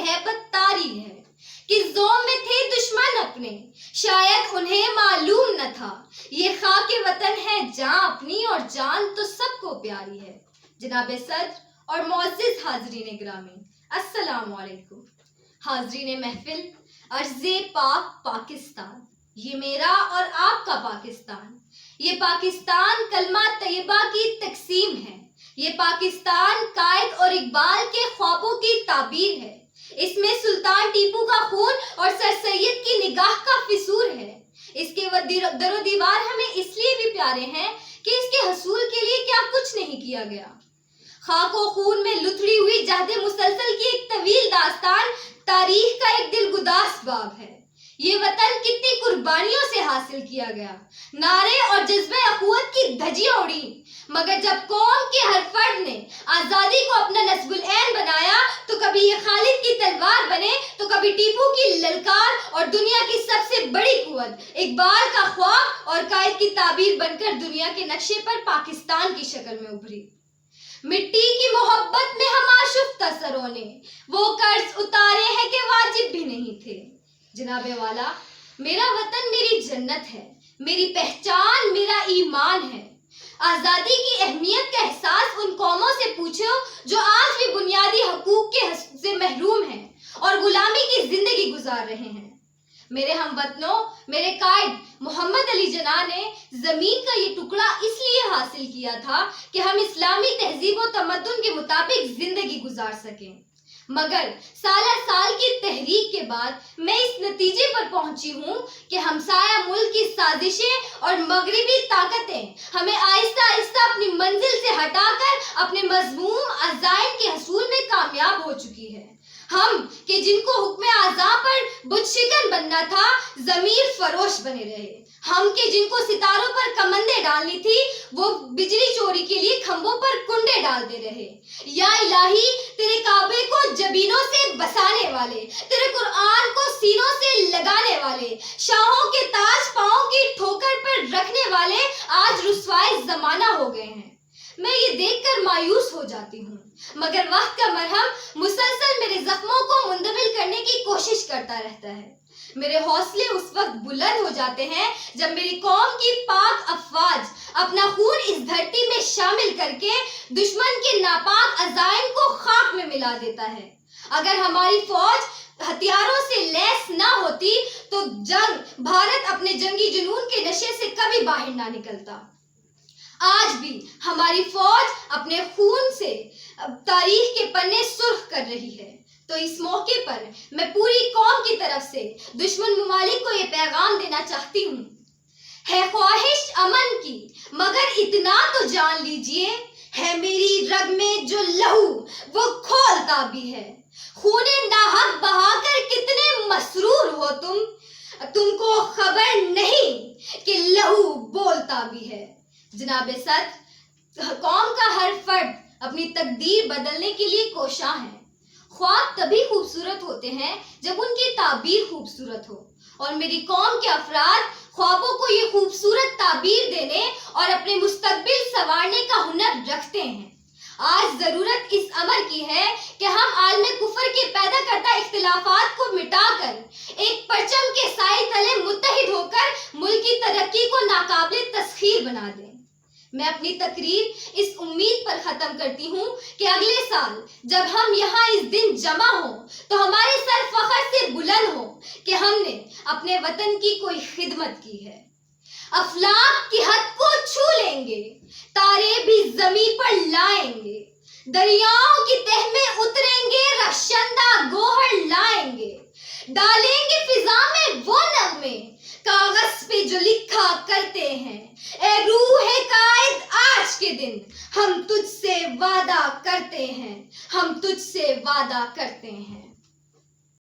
हैबत तारी है कि ज़ौम में थे दुश्मन अपने, शायद उन्हें मालूम न था ये खाके वतन है जान अपनी और जान तो सबको प्यारी है। जनाब सदर और मुअज़्ज़िज़ हाज़रीन गिरामी, अस्सलामु अलैकुम। हाज़रीन महफिल, अर्ज़े पाक पाकिस्तान, ये मेरा और आपका पाकिस्तान, ये पाकिस्तान कलमा तैयबा की तक़सीम है, ये पाकिस्तान कायद और इकबाल के ख्वाबों की ताबीर है, इसमें सुल्तान टीपू का खून और सर सैयद की निगाह का फिसूर है। इसके दरो दीवार हमें इसलिए भी प्यारे हैं कि इसके हसूल के लिए क्या कुछ नहीं किया गया। खाक और खून में लुथड़ी हुई जहद मुसलसल की एक तवील दास्तान तारीख का एक दिलगुदास बाब है। ये वतन कितनी कुर्बानियों से हासिल किया गया, नारे और जज्बे अखुवत की धज्जियां उड़ी, मगर जब कौम के हर फर्द ने आज़ादी को अपना नस्बुल ऐन बनाया तो कभी ये खालिद की तलवार बने तो कभी टीपू की ललकार और दुनिया की सबसे बड़ी कुव्वत इकबाल का ख्वाब और कायद की ताबीर बनकर दुनिया के नक्शे पर पाकिस्तान की शक्ल में उभरी। मिट्टी की मोहब्बत में हम आशुफ्ता सरों ने वो कर्ज उतारे हैं कि वाजिब भी नहीं थे। जनाबे वाला, मेरा वतन मेरी जन्नत है, मेरी पहचान मेरा ईमान है। आज़ादी की अहमियत का एहसास उन कौमों से पूछो जो आज भी बुनियादी हकूक के से महरूम हैं और गुलामी की जिंदगी गुजार रहे हैं। मेरे हमवतनों, मेरे कायद मोहम्मद अली जिन्ना ने जमीन का ये टुकड़ा इसलिए हासिल किया था कि हम इस्लामी तहजीब व तमद्दुन के मुताबिक जिंदगी गुजार सकें, मगर साल की तहरीक के बाद मैं इस नतीजे पर पहुंची हूं कि हमसाया मुल्क की साजिशें और मगरिबी ताकतें हमें आहिस्ता आहिस्ता अपनी मंजिल से हटाकर अपने मज़मूम अज़ाइम के हसूल में कामयाब हो चुकी है। हम कि जिनको हुक्म आज़ा पर बुतशिकन बनना था, ज़मीर फरोश बने रहे। हम के जिनको सितारों पर कमंदे डालनी थी, वो बिजली चोरी के लिए खंभों पर कुंडे डालते रहे। या इलाही, तेरे काबे को जबीनों से बसाने वाले, तेरे कुरान को सीनों से लगाने वाले, शाहों के ताज पांव की ठोकर पर रखने वाले आज रुस्वाए जमाना हो गए हैं। मैं ये देखकर मायूस हो जाती हूँ, मगर वक्त का मरहम मुसलसल मेरे जख्मों को मुंदमिल करने की कोशिश करता रहता है। मेरे हौसले उस वक्त बुलंद हो जाते हैं जब मेरी कौम की पाक अफवाज अपना खून इस धरती में शामिल करके दुश्मन के नापाक अज़ाइम को खाक में मिला देता है। अगर हमारी फौज हथियारों से लैस ना होती तो भारत अपने जंगी जुनून के नशे से कभी बाहर ना निकलता। आज भी हमारी फौज अपने खून से तारीख के पन्ने सुर्ख कर रही है। तो इस मौके पर मैं पूरी कौम की तरफ से दुश्मन मुमालिक को ये पैगाम देना चाहती हूँ, है ख्वाहिश अमन की मगर इतना तो जान लीजिए, है मेरी रग में जो लहू वो खौलता भी है। खूने नाहक बहाकर कितने मसरूर हो तुमको खबर नहीं कि लहू बोलता भी है। जनाबे सदर, कौम का हर फर्द अपनी तकदीर बदलने के लिए कोशां है। ख्वाब तभी खूबसूरत होते हैं जब उनकी ताबीर खूबसूरत हो, और मेरी कौम के अफराद ख्वाबों को ये खूबसूरत ताबीर देने और अपने मुस्तकबिल संवारने का हुनर रखते हैं। आज जरूरत इस अमर की है कि हम आलमे कुफर के पैदा करता इख्तिलाफात को मिटाकर एक परचम के साए तले मुत्तहिद होकर मुल्क की तरक्की को नाकाबिले तस्खीर बना दें। मैं अपनी तकरीर इस उम्मीद पर खत्म करती हूँ कि अगले साल जब हम यहाँ इस दिन जमा हों तो हमारे सर फख्र से बुलंद हो कि हमने अपने वतन की कोई खिदमत की है। अफलाक की हद को छू लेंगे, तारे भी जमीन पर लाएंगे, दरियाओं की तह में उतरेंगे, रक्षंदा गोहर लाएंगे, डालेंगे फिजा में वो नगमे कागज पे जो लिखा करते हैं। ए रूह कायद, आज के दिन हम तुझसे वादा करते हैं, हम तुझसे वादा करते हैं।